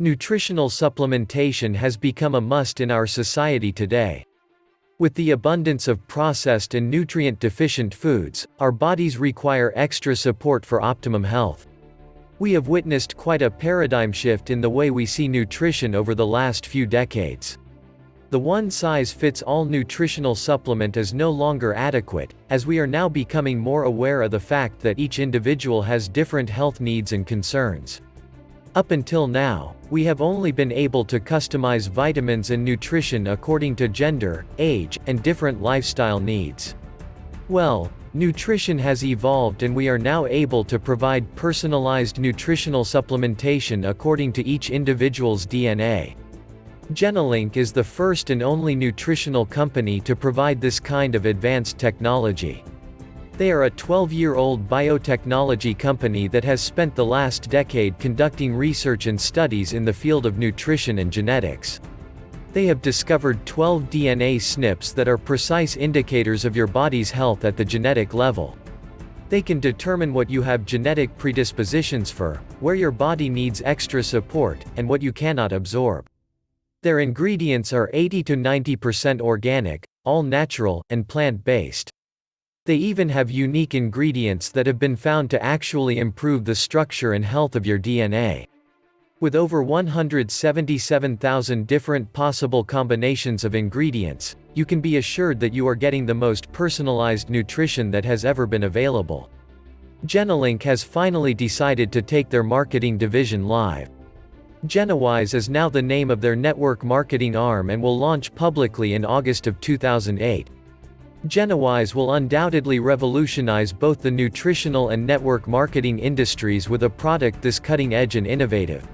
Nutritional supplementation has become a must in our society today. With the abundance of processed and nutrient-deficient foods, our bodies require extra support for optimum health. We have witnessed quite a paradigm shift in the way we see nutrition over the last few decades. The one-size-fits-all nutritional supplement is no longer adequate, as we are now becoming more aware of the fact that each individual has different health needs and concerns. Up until now, we have only been able to customize vitamins and nutrition according to gender, age, and different lifestyle needs. Well, nutrition has evolved and we are now able to provide personalized nutritional supplementation according to each individual's DNA. Genelink is the first and only nutritional company to provide this kind of advanced technology. They are a 12-year-old biotechnology company that has spent the last decade conducting research and studies in the field of nutrition and genetics. They have discovered 12 DNA SNPs that are precise indicators of your body's health at the genetic level. They can determine what you have genetic predispositions for, where your body needs extra support, and what you cannot absorb. Their ingredients are 80 to 90% organic, all natural, and plant-based. They even have unique ingredients that have been found to actually improve the structure and health of your DNA. With over 177,000 different possible combinations of ingredients, you can be assured that you are getting the most personalized nutrition that has ever been available. Genelink has finally decided to take their marketing division live. GeneWise is now the name of their network marketing arm and will launch publicly in August of 2008. GeneWise will undoubtedly revolutionize both the nutritional and network marketing industries with a product this cutting-edge and innovative.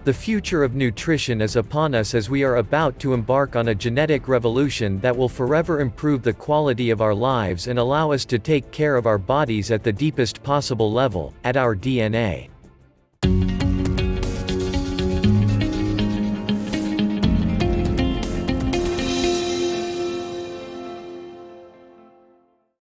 The future of nutrition is upon us as we are about to embark on a genetic revolution that will forever improve the quality of our lives and allow us to take care of our bodies at the deepest possible level, at our DNA.